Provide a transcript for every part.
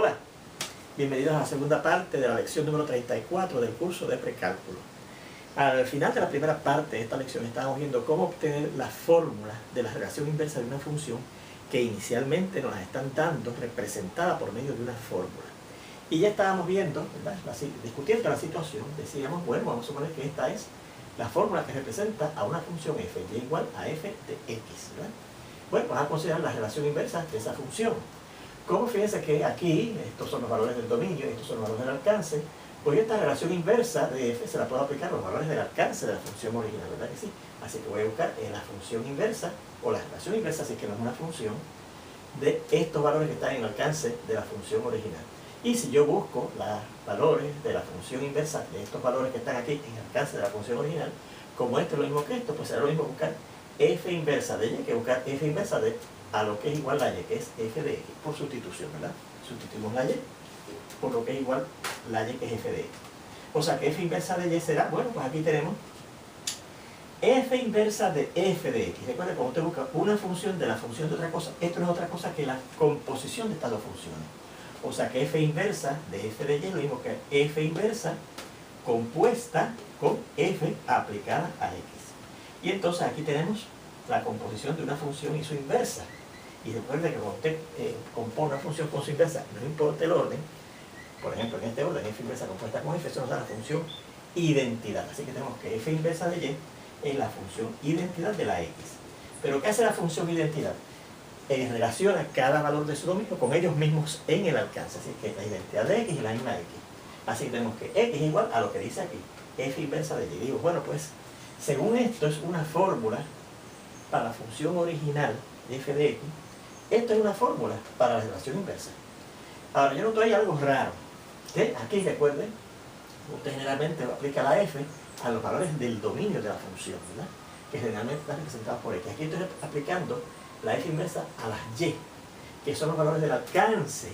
Hola, bienvenidos a la segunda parte de la lección número 34 del curso de precálculo. Al final de la primera parte de esta lección estábamos viendo cómo obtener la fórmula de la relación inversa de una función que inicialmente nos la están dando representada por medio de una fórmula. Y ya estábamos viendo, ¿verdad? Discutiendo la situación, decíamos, bueno, vamos a suponer que esta es la fórmula que representa a una función f, y igual a f de x, ¿verdad? Bueno, vamos a considerar la relación inversa de esa función. Como fíjense que aquí, estos son los valores del dominio, estos son los valores del alcance, pues esta relación inversa de f se la puedo aplicar a los valores del alcance de la función original, ¿verdad que sí? Así que voy a buscar la función inversa, o la relación inversa, así que no es una función, de estos valores que están en el alcance de la función original. Y si yo busco los valores de la función inversa de estos valores que están aquí en el alcance de la función original, como esto es lo mismo que esto, pues será lo mismo buscar f inversa de y que buscar f inversa de a lo que es igual a y, que es f de x, por sustitución, ¿verdad? Sustituimos la y por lo que es igual la y, que es f de x. O sea que f inversa de y será, bueno, pues aquí tenemos f inversa de f de x. Recuerda, cuando usted busca una función de la función de otra cosa, esto no es otra cosa que la composición de estas dos funciones. O sea que f inversa de f de y es lo mismo que f inversa compuesta con f aplicada a x. Y entonces aquí tenemos la composición de una función y su inversa. Y recuerde que cuando usted compone una función con su inversa, no importa el orden, por ejemplo en este orden f inversa compuesta con f, eso nos da la función identidad. Así que tenemos que f inversa de y es la función identidad de la x. Pero ¿qué hace la función identidad? Relaciona cada valor de su dominio con ellos mismos en el alcance. Así que la identidad de x es la misma x. Así que tenemos que x es igual a lo que dice aquí, f inversa de y. Y digo, bueno, pues según esto es una fórmula para la función original de f de x, esto es una fórmula para la relación inversa. Ahora, yo noto ahí algo raro. ¿Sí? Aquí, recuerden, usted generalmente aplica la f a los valores del dominio de la función, ¿verdad? Que generalmente están representados por x. Aquí estoy aplicando la f inversa a las y, que son los valores del alcance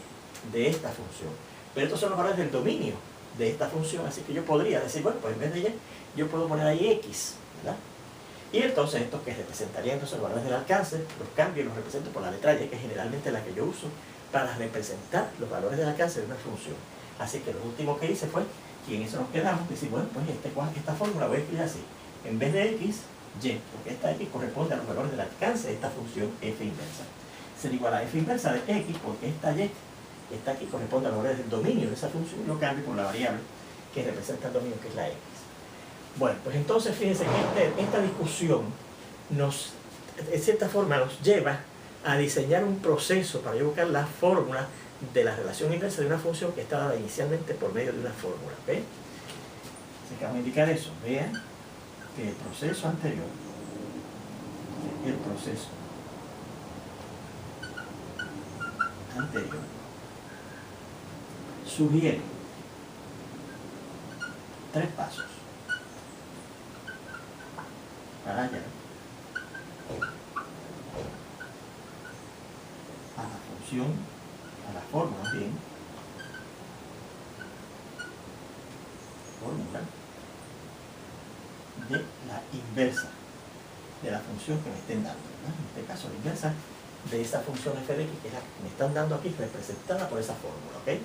de esta función. Pero estos son los valores del dominio de esta función, así que yo podría decir, bueno, pues en vez de y, yo puedo poner ahí x, ¿verdad? Y entonces estos que representarían entonces los valores del alcance, los cambio y los represento por la letra y, que es generalmente la que yo uso para representar los valores del alcance de una función. Así que lo último que hice fue, y en eso nos quedamos, decir, bueno, pues esta fórmula voy a escribir así, en vez de x, y, porque esta x corresponde a los valores del alcance de esta función f inversa. Será igual a f inversa de x, porque esta y que está aquí corresponde a los valores del dominio de esa función, y lo cambio por la variable que representa el dominio, que es la x. Bueno, pues entonces fíjense que esta discusión nos, en cierta forma, nos lleva a diseñar un proceso para buscar la fórmula de la relación inversa de una función que está dada inicialmente por medio de una fórmula. ¿Ven? Así que vamos a indicar eso. Vean que el proceso anterior, sugiere 3 pasos para hallar a la función, a la fórmula de la inversa de la función que me estén dando, ¿verdad? En este caso la inversa de esa función f de x, que es la que me están dando aquí, representada por esa fórmula, ¿ok?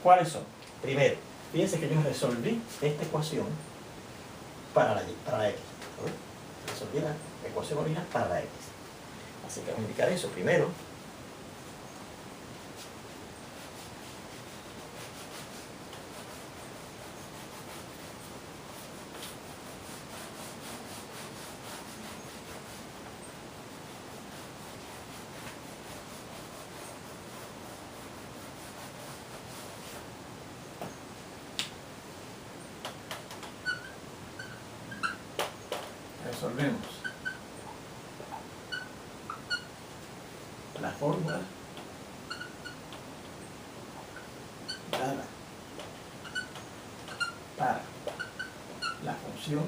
¿Cuáles son? Primero, fíjense que yo resolví esta ecuación para la x, ¿no? Resolví la ecuación original para la x. Así que vamos a indicar eso primero. Resolvemos la fórmula dada para la función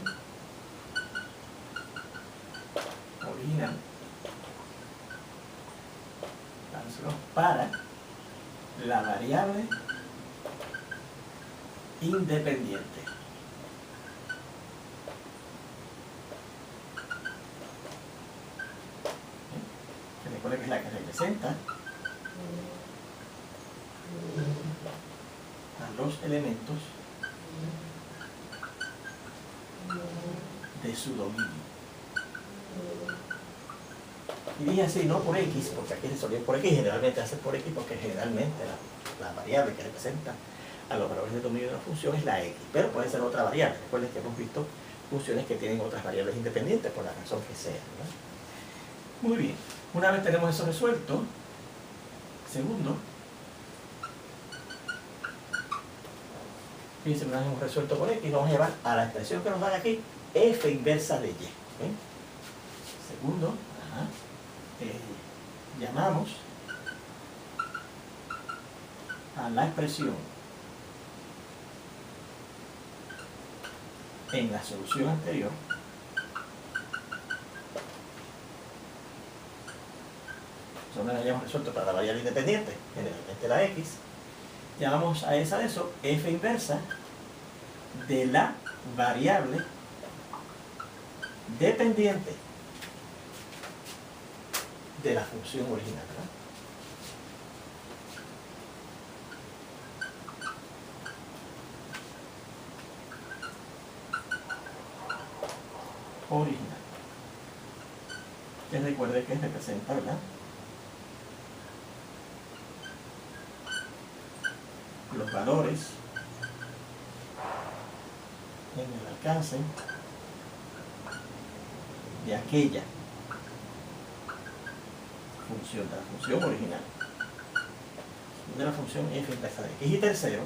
original, para la variable independiente. Recuerden que es la que representa los elementos de su dominio. Y dije así, no por X, porque aquí se solía por X, generalmente hace por X porque generalmente la variable que representa a los valores de dominio de una función es la X, pero puede ser otra variable. Recuerden que hemos visto funciones que tienen otras variables independientes por la razón que sea, ¿verdad? Muy bien, una vez tenemos eso resuelto, segundo, fíjense, una vez hemos resuelto por X, vamos a llevar a la expresión que nos dan aquí, f inversa de Y. ¿Okay? Segundo, llamamos a la expresión en la solución anterior nosotros la hayamos resuelto para la variable independiente, generalmente la X, llamamos a esa de eso f inversa de la variable dependiente de la función original, ¿verdad? Original. Que recuerde que representa, ¿verdad?, los valores en el alcance de aquella función, de la función original, de la función f inversa de X. Y tercero,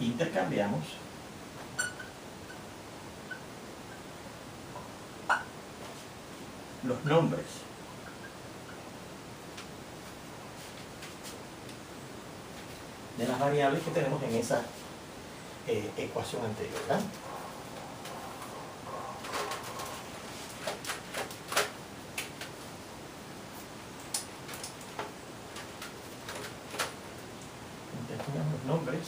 intercambiamos los nombres de las variables que tenemos en esa ecuación anterior, ¿verdad? Intercambiamos los nombres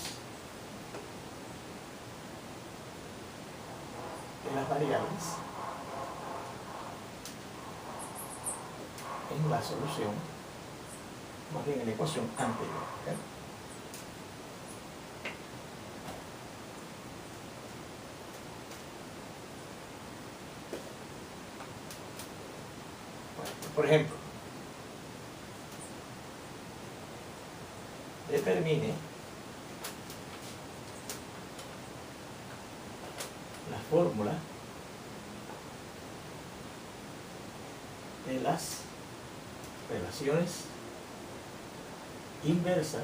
de las variables en la solución, más bien en la ecuación anterior, ¿okay? Por ejemplo, determine la fórmula de las relaciones inversas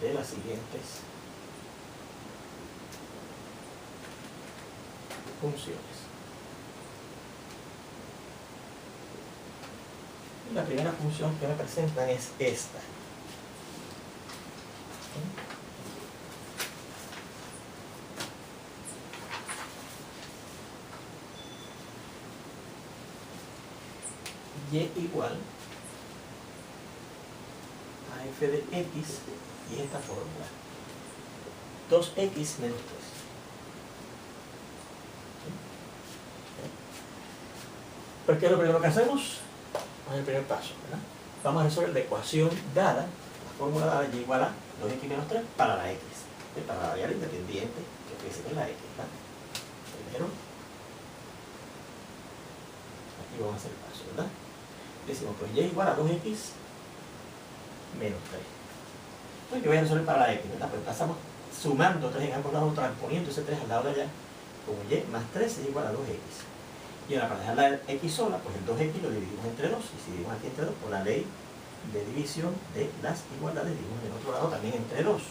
de las siguientes funciones. La primera función que me presentan es esta. Y igual a f de x y esta fórmula 2x menos 3. ¿Por qué es lo primero que hacemos? Es el primer paso, ¿verdad? Vamos a resolver la ecuación dada, la fórmula dada y igual a 2x menos 3 para la x, para la variable independiente que fíjese que es la x, ¿verdad? Primero, aquí vamos a hacer el paso, ¿verdad? Decimos, pues y igual a 2x menos 3. Entonces, que voy a resolver para la x, ¿verdad? Pues pasamos sumando 3 en ambos lados, transponiendo ese 3 al lado de allá, como y más 3 es igual a 2x. Y ahora para dejar la x sola, pues el 2x lo dividimos entre 2, y si dividimos aquí entre 2, por la ley de división de las igualdades, dividimos en el otro lado también entre 2. ¿Sí?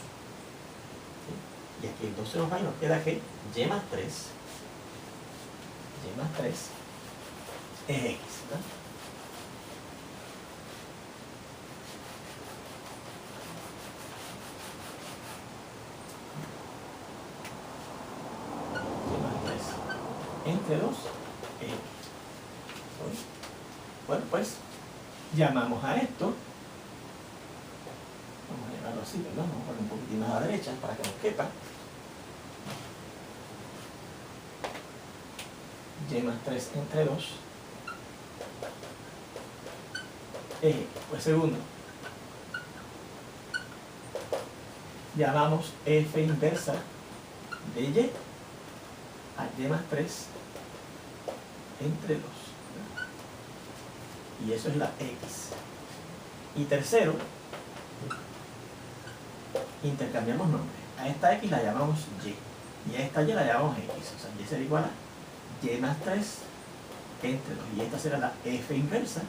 Y aquí el 2 se nos va y nos queda que y más 3 es x, ¿verdad? Entre 2 x. Bueno, pues llamamos a esto, vamos a llamarlo así, ¿verdad? Vamos a poner un poquitín más a la derecha para que nos quepa. Y más 3 entre 2 es x. Pues segundo, llamamos f inversa de y a y más 3 entre 2. Y eso es la x. Y tercero, intercambiamos nombres. A esta x la llamamos y a esta y la llamamos x. O sea, y será igual a y más 3 entre 2. Y esta será la f inversa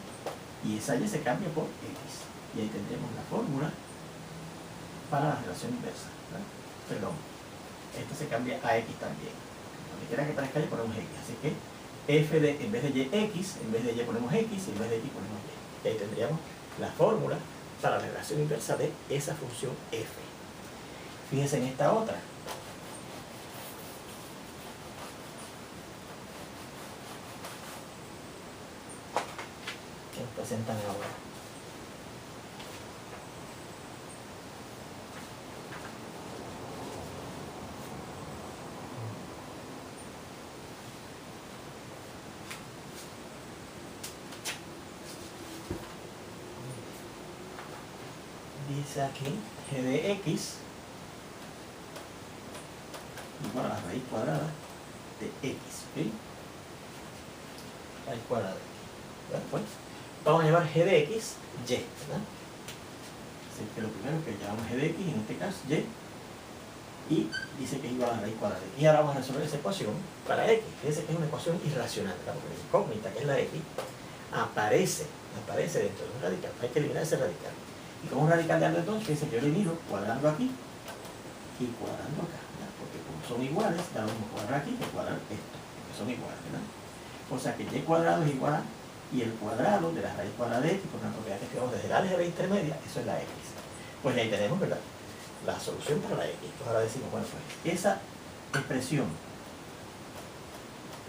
y esa y se cambia por x. Y ahí tendremos la fórmula para la relación inversa, ¿verdad? Perdón, esta se cambia a x también. Donde quiera que parezca y ponemos x. Así que f de, en vez de y, x, en vez de y ponemos x y en vez de x ponemos y. Y ahí tendríamos la fórmula para la relación inversa de esa función f. Fíjense en esta otra. Que nos presentan ahora. Dice aquí g de x igual a la raíz cuadrada de x, ¿ok? Raíz cuadrada de x, ¿verdad? Pues, vamos a llamar g de x y, ¿verdad? Así que lo primero que llamamos g de x, en este caso y dice que es igual a la raíz cuadrada de x. Y ahora vamos a resolver esa ecuación para x. Fíjense que es una ecuación irracional, ¿verdad? Porque la incógnita, que es la x, aparece dentro de un radical. Hay que eliminar ese radical. Y como un radical de algo, entonces, fíjense que yo elimino cuadrando aquí y cuadrando acá, ¿verdad? Porque como son iguales, da lo mismo cuadrar aquí que cuadrar esto, porque son iguales, ¿verdad? O sea que y cuadrado es igual a, y el cuadrado de la raíz cuadrada de x, por una propiedad que tenemos desde la álgebra intermedia, eso es la x. Pues ahí tenemos, ¿verdad?, la solución para la x. Pues ahora decimos, bueno, pues esa expresión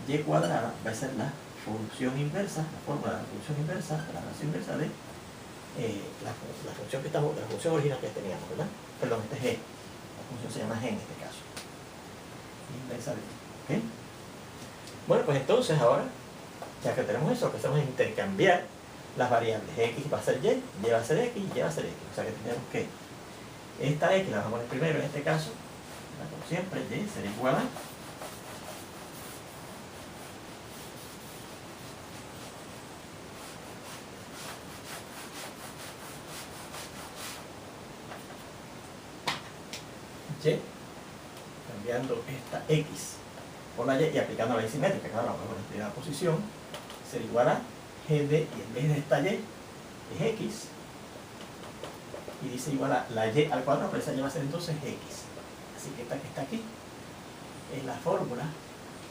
y cuadrada va a ser la función inversa, la fórmula de la función inversa, de la relación inversa de la función que estamos, la función original que teníamos, ¿verdad? Perdón, este es g. La función se llama g en este caso. Inversa de g. ¿Ok? Bueno, pues entonces ahora, ya que tenemos eso, lo que hacemos es intercambiar las variables. X va a ser y va a ser x, y va a ser x. O sea que tenemos que esta x la vamos a poner primero en este caso, como siempre, y será igual a y, cambiando esta x por la y aplicando la ley simétrica, claro, vamos a poner en primera posición, será igual a g de, y en vez de esta y es x, y dice igual a la y al cuadrado, pero esa y va a ser entonces x. Así que esta que está aquí es la fórmula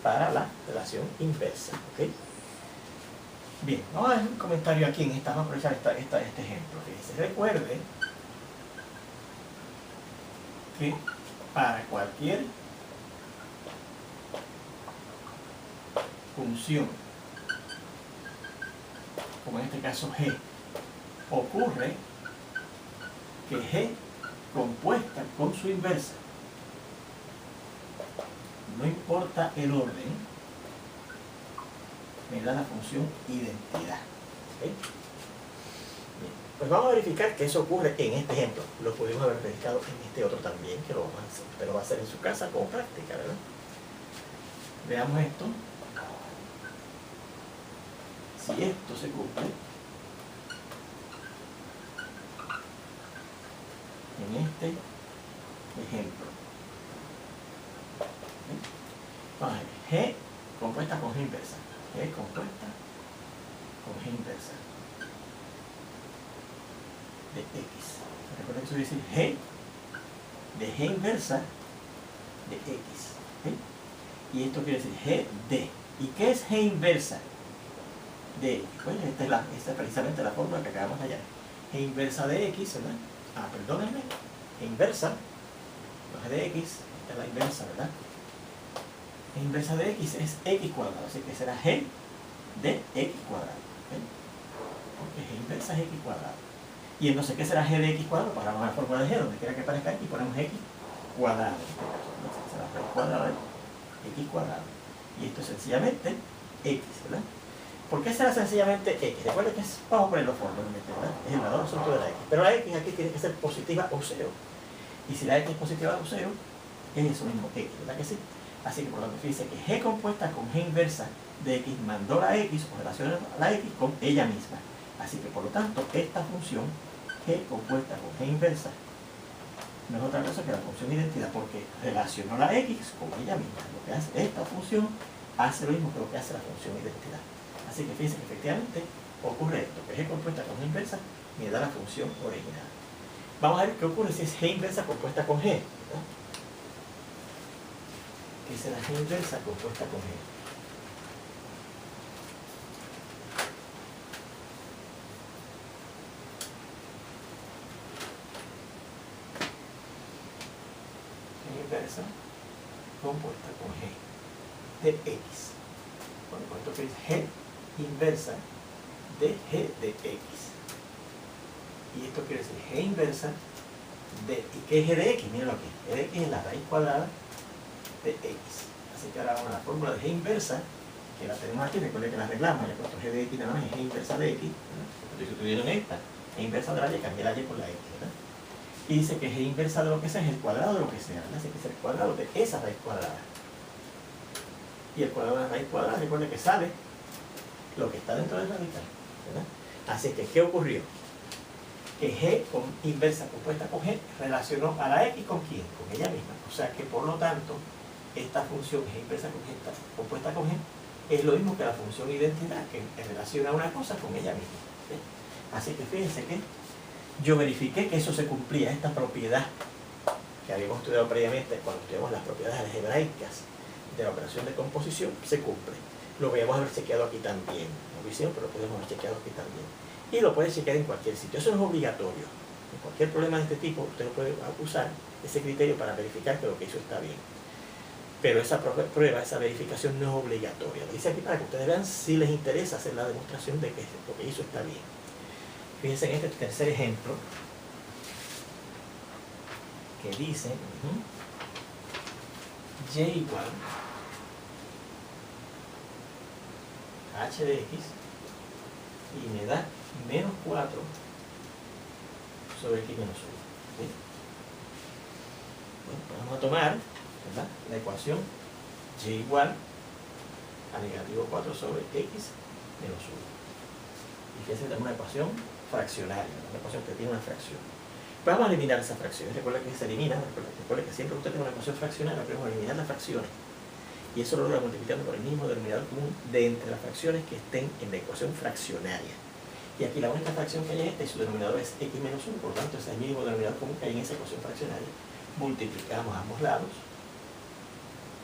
para la relación inversa, ¿ok? Bien, vamos a hacer un comentario aquí en esta, vamos a aprovechar este ejemplo. Fíjense, recuerde que para cualquier función, como en este caso g, ocurre que g compuesta con su inversa, no importa el orden, me da la función identidad. ¿Okay? Bien, pues vamos a verificar que eso ocurre en este ejemplo. Lo pudimos haber verificado en este otro también, que lo vamos a hacer. Usted lo va a hacer en su casa como práctica, ¿verdad? Veamos esto. Si esto se cumple, en este ejemplo, vamos a ver, g compuesta con g inversa, g compuesta con g inversa de x. Recuerden que eso quiere decir g de g inversa de x, ¿okay? Y esto quiere decir g de. ¿Y qué es g inversa de x? Pues esta es precisamente la fórmula que acabamos de hallar. G inversa de x, ¿verdad? Perdónenme, g inversa, no g de x, esta es la inversa, ¿verdad? G inversa de x es x cuadrado, así que será g de x cuadrado, ¿okay? Porque g inversa es x cuadrado. Y entonces, ¿qué será g de x cuadrado? Pasamos a la fórmula de g, donde quiera que aparezca aquí, ponemos x cuadrado. Entonces, será raíz cuadrada de x cuadrado. Y esto es sencillamente x, ¿verdad? ¿Por qué será sencillamente x? Recuerden que vamos a ponerlo fórmula, ¿verdad? Es el valor absoluto de la x. Pero la x aquí tiene que ser positiva o cero. Y si la x es positiva o 0, es eso mismo x, ¿verdad que sí? Así que por lo tanto, fíjense que g compuesta con g inversa de x mandó la x o relaciona la x con ella misma. Así que por lo tanto, esta función g compuesta con g inversa no es otra cosa que la función identidad, porque relacionó la x con ella misma. Lo que hace esta función hace lo mismo que lo que hace la función identidad. Así que fíjense que efectivamente ocurre esto, que g compuesta con g inversa me da la función original. Vamos a ver qué ocurre si es g inversa compuesta con g, ¿verdad? ¿Qué es la g inversa compuesta con g? G inversa compuesta con g de x. Bueno, esto que es g inversa de g de x. Y esto quiere decir g inversa de... ¿Y qué es g de x? Mírenlo aquí. G de x es la raíz cuadrada de x. Así que ahora vamos a la fórmula de g inversa, que la tenemos aquí, recuerden que la arreglamos, ya puesto g de x nada más es g inversa de x, entonces si tuvieron esta, g inversa de la y, cambié la y por la x, ¿verdad? Y dice que g inversa de lo que sea es el cuadrado de lo que sea, ¿verdad? Así que es el cuadrado de esa raíz cuadrada. Y el cuadrado de la raíz cuadrada, recuerden que sale lo que está dentro del radical, ¿verdad? Así que, ¿qué ocurrió? Que g inversa compuesta con g relacionó a la x con quién, con ella misma. O sea que por lo tanto, esta función g inversa compuesta con g es lo mismo que la función identidad, que relaciona una cosa con ella misma. ¿Sí? Así que fíjense que yo verifiqué que eso se cumplía, esta propiedad que habíamos estudiado previamente cuando estudiamos las propiedades algebraicas de la operación de composición, se cumple. Lo podíamos haber chequeado aquí también, no lo hicieron, pero lo podemos haber chequeado aquí también. Y lo puede chequear en cualquier sitio. Eso no es obligatorio. En cualquier problema de este tipo, usted no puede usar ese criterio para verificar que lo que hizo está bien. Pero esa prueba, esa verificación no es obligatoria. Lo dice aquí para que ustedes vean si les interesa hacer la demostración de que lo que hizo está bien. Fíjense en este tercer ejemplo, que dice y igual a h de x y me da menos 4 sobre x menos 1. ¿Sí? Bueno, pues vamos a tomar, ¿verdad?, la ecuación y igual a negativo 4 sobre x menos 1. Y fíjense, tenemos una ecuación fraccionaria, una ecuación que tiene una fracción. Vamos a eliminar esa fracción. Recuerda que se elimina, recuerda que siempre usted tiene una ecuación fraccionaria, pero vamos a eliminar las fracciones. Y eso lo logra multiplicando por el mismo denominador común de entre las fracciones que estén en la ecuación fraccionaria. Y aquí la única fracción que hay es esta y su denominador es x menos 1, por lo tanto ese es el mínimo denominador común que hay en esa ecuación fraccionaria. Multiplicamos ambos lados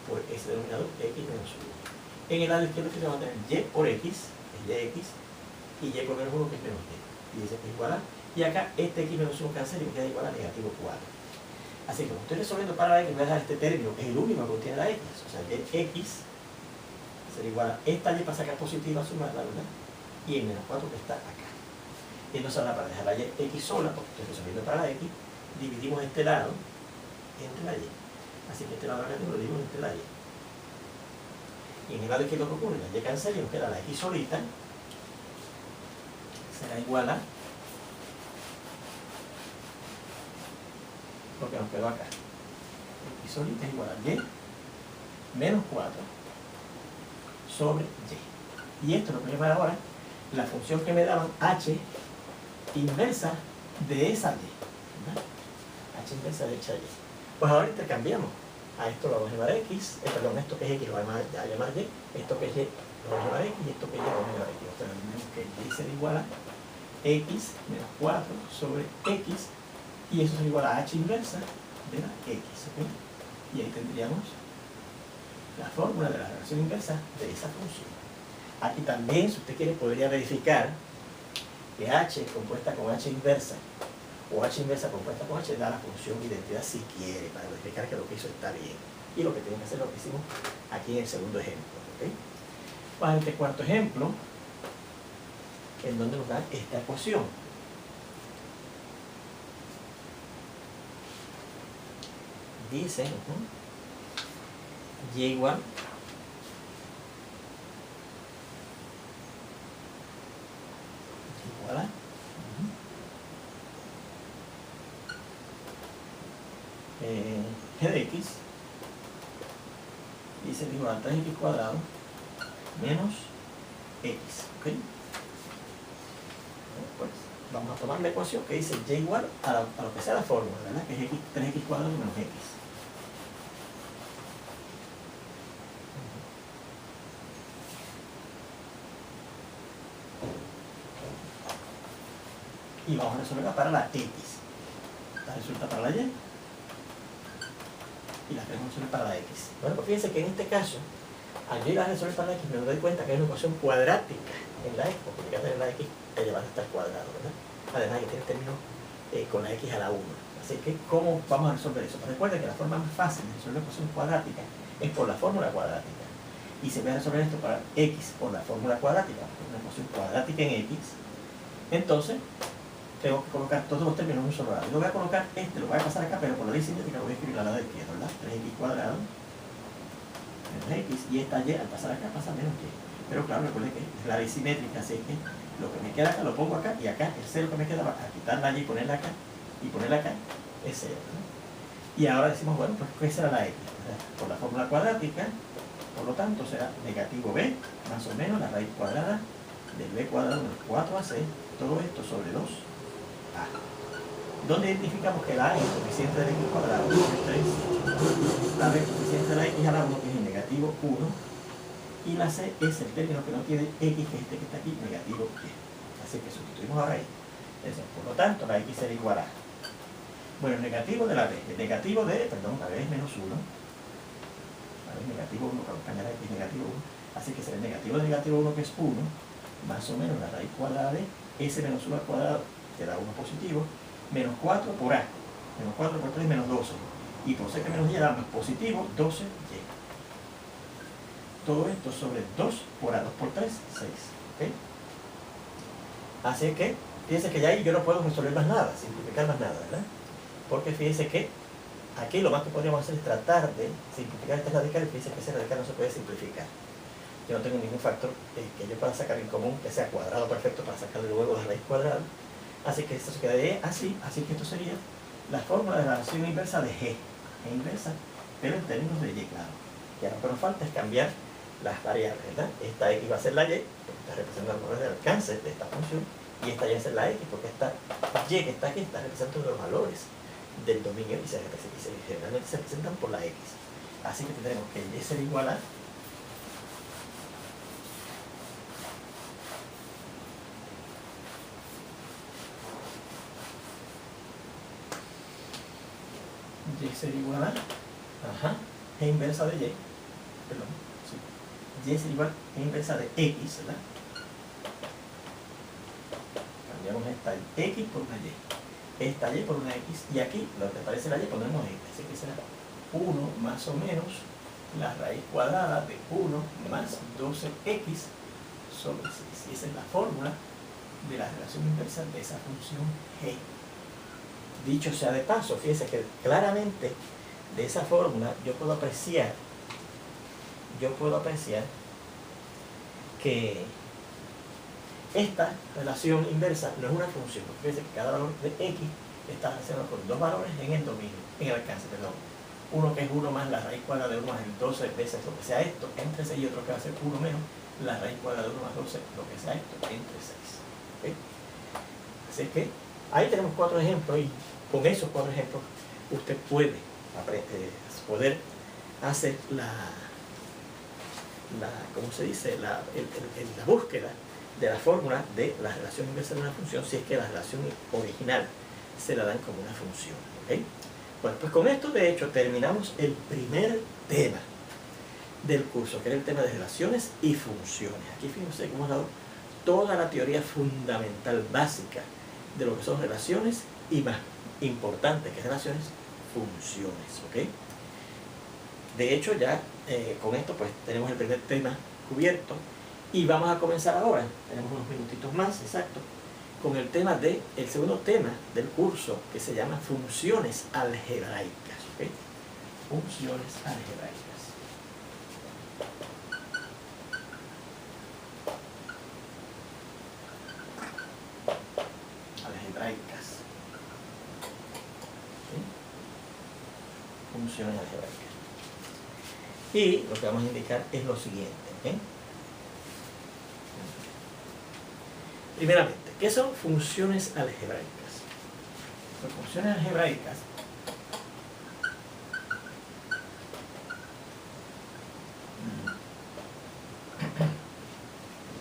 por ese denominador x menos 1. En el lado izquierdo vamos a tener y por x, es yx, y y por menos 1 que es menos y. Y dice que es igual a, y acá este x menos 1 cancela y me queda igual a negativo 4. Así que como estoy resolviendo para la x, voy a dejar este término, que es el único que contiene la x. O sea, que x será igual a esta y para sacar positiva, sumarla, ¿verdad? Y el menos 4 que está acá. Y entonces ahora para dejar la y x sola, porque estoy resolviendo para la x, dividimos este lado entre la y. Así que este lado acá lo dividimos entre la y. Y en el lado izquierdo que ocurre, la y cancela y nos queda la x solita, será igual a lo que nos quedó acá. X solita es igual a y menos 4 sobre y. Y esto es lo que voy a llamar ahora la función que me daban h inversa de esa y. ¿Verdad? H inversa de esa y. Pues ahora intercambiamos. A esto lo vamos a llamar x, perdón, esto que es x lo vamos a llamar y, esto que es y lo vamos a llamar x y esto que es y lo vamos a llamar x. O sea, tenemos que y será igual a x menos 4 sobre x y eso será igual a h inversa de la x. ¿Okay? Y ahí tendríamos la fórmula de la relación inversa de esa función. Aquí también, si usted quiere, podría verificar que h compuesta con h inversa o h inversa compuesta con h da la función identidad si quiere, para verificar que lo que hizo está bien. Y lo que tiene que hacer es lo que hicimos aquí en el segundo ejemplo. ¿Okay? Vamos a este cuarto ejemplo, en donde nos da esta ecuación. Dice y igual a g de x y se igual a 3x cuadrado menos x, ¿ok? Pues vamos a tomar la ecuación que dice y igual a lo que sea la fórmula, ¿verdad? Que es 3x cuadrado menos x. Y vamos a resolverla para la x. Esta resulta para la y. Y la queremos resolver para la x. Bueno, pues fíjense que en este caso, al yo ir a resolver para la x, me doy cuenta que hay una ecuación cuadrática en la x, porque ya tener la x elevada hasta el cuadrado, ¿verdad? Además que tiene término con la x a la 1. Así que, ¿cómo vamos a resolver eso? Pues recuerden que la forma más fácil de resolver la ecuación cuadrática es por la fórmula cuadrática. Y se va a resolver esto para x por la fórmula cuadrática, porque es una ecuación cuadrática en x. Entonces, tengo que colocar todos los términos en un solo lado. Yo voy a colocar lo voy a pasar acá, pero por la ley simétrica lo voy a escribir al lado izquierdo, ¿verdad? 3x cuadrado menos x, y esta y al pasar acá pasa menos y. Pero claro, recuerden que es la ley simétrica, así que lo que me queda acá lo pongo acá, y acá el cero que me queda va a quitar la y y ponerla acá, es cero, ¿verdad? Y ahora decimos, bueno, pues ¿qué será la x? ¿Verdad? Por la fórmula cuadrática, por lo tanto será negativo b, más o menos la raíz cuadrada del b cuadrado menos 4ac, todo esto sobre 2a. ¿Dónde identificamos que la a es el coeficiente del x cuadrado? 3. La b es el coeficiente de la x a la 1, que es el negativo 1. Y la c es el término que no tiene x, que es este que está aquí, negativo y. Así que sustituimos ahora ahí. Por lo tanto, la x será igual a. Bueno, el negativo de la b. El negativo de, perdón, la b es menos 1. La b es negativo 1, para acompañar a x negativo 1. Así que será el negativo de negativo 1, que es 1, más o menos la raíz cuadrada de s menos 1 al cuadrado, que da 1 positivo, menos 4 por a. Menos 4 por 3, menos 12. Y por c que menos y da más positivo, 12y. Todo esto sobre 2 por a, 2 por 3, 6. ¿Okay? Así que, fíjense que ya ahí yo no puedo resolver más nada, simplificar más nada, ¿verdad? Porque fíjense que aquí lo más que podríamos hacer es tratar de simplificar este radical, y fíjense que ese radical no se puede simplificar. Yo no tengo ningún factor que yo pueda sacar en común que sea cuadrado perfecto para sacarle luego la raíz cuadrada. Así que esto se quedaría así, así que esto sería la fórmula de la relación inversa de g inversa, pero en términos de y, claro. Y ahora lo que nos falta es cambiar las variables, ¿verdad? Esta x va a ser la y, porque está representando los valores de alcance de esta función, y esta y va a ser la x, porque esta y que está aquí está representando los valores del dominio y generalmente se representan por la x. Así que tendremos que y será igual a y será igual a g inversa de y, perdón, sí. Y será igual a g inversa de x, ¿verdad? Cambiamos esta x por una y, esta y por una x, y aquí donde aparece la y ponemos x, así que será 1 más o menos la raíz cuadrada de 1 más 12x sobre 6. Y esa es la fórmula de la relación inversa de esa función g. Dicho sea de paso, fíjense que claramente de esa fórmula yo puedo apreciar que esta relación inversa no es una función. Fíjense que cada valor de x está relacionado con dos valores en el dominio, en el alcance, perdón. Uno que es 1 más la raíz cuadrada de 1 más el 12 veces lo que sea esto, entre 6, y otro que va a ser 1 menos la raíz cuadrada de 1 más 12, lo que sea esto, entre 6. ¿Okay? Así que ahí tenemos 4 ejemplos, y con esos 4 ejemplos usted puede poder hacer ¿cómo se dice? La búsqueda de la fórmula de la relación inversa de una función, si es que la relación original se la dan como una función. ¿Okay? Bueno, pues con esto de hecho terminamos el primer tema del curso, que era el tema de relaciones y funciones. Aquí fíjense que hemos dado toda la teoría fundamental básica de lo que son relaciones, y más importante que relaciones, funciones. ¿Okay? De hecho ya con esto pues tenemos el primer tema cubierto, y vamos a comenzar ahora, tenemos unos minutitos más, exacto, con el segundo tema del curso, que se llama funciones algebraicas. ¿Okay? Funciones algebraicas. Algebraicas. ¿Sí? funciones algebraicas. Y lo que vamos a indicar es lo siguiente. Primeramente, ¿qué son funciones algebraicas? Pues funciones algebraicas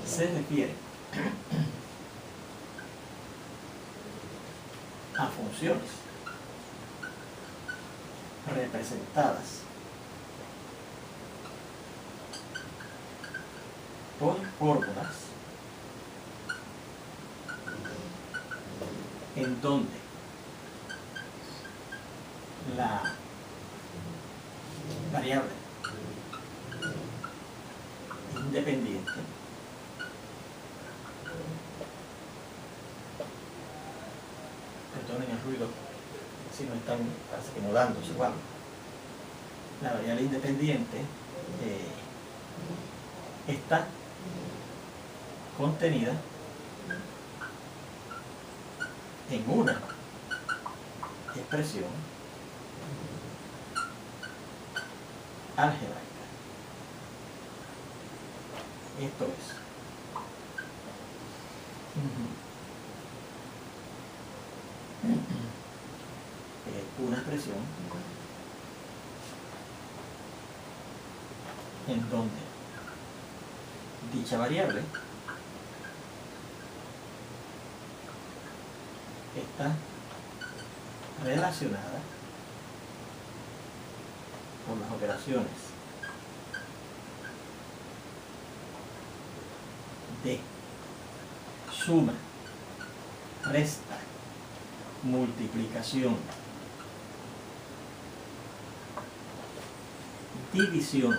se refieren a funciones representadas por fórmulas en donde la variable independiente perdonen el ruido si no están parece que mudándose igual. La variable independiente está contenida en una expresión algebraica. Esto es una expresión en donde dicha variable está relacionada con las operaciones de suma, resta, multiplicación, división,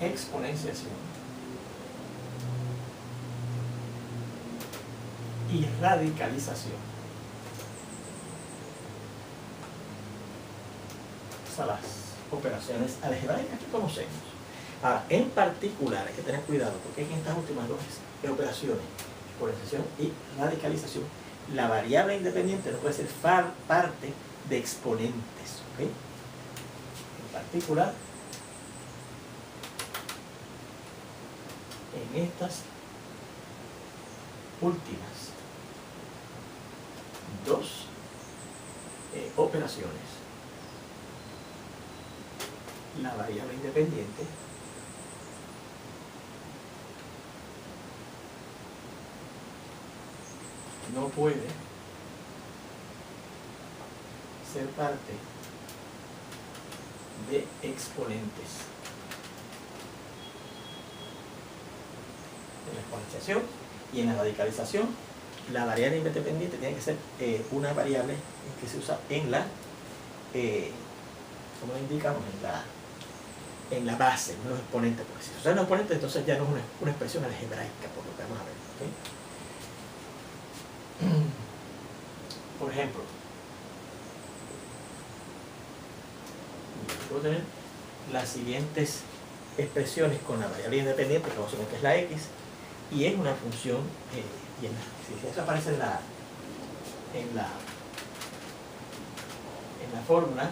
exponenciación y radicalización. Esas las operaciones algebraicas que conocemos. Ahora, en particular hay que tener cuidado porque en estas últimas dos operaciones, exponenciación y radicalización, la variable independiente no puede ser parte de exponentes. ¿Okay? En particular, en estas últimas dos operaciones, la variable independiente no puede ser parte de exponentes. En la exponenciación y en la radicalización, la variable independiente tiene que ser una variable que se usa en la, como indicamos, en la base, en los exponentes. Porque si se usan los exponentes, entonces ya no es una expresión algebraica, por lo que vamos a ver. ¿Okay? Por ejemplo, puedo tener las siguientes expresiones con la variable independiente, que vamos a ver que es la x, y es una función, y si eso aparece en la fórmula,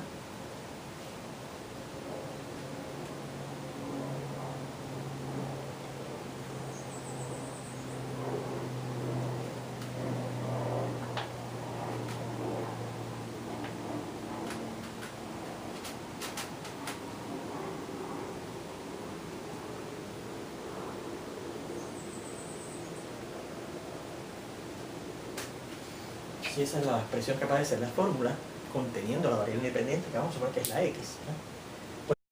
si esa es la expresión que aparece en la fórmula conteniendo la variable independiente, que vamos a ver que es la x, ¿no?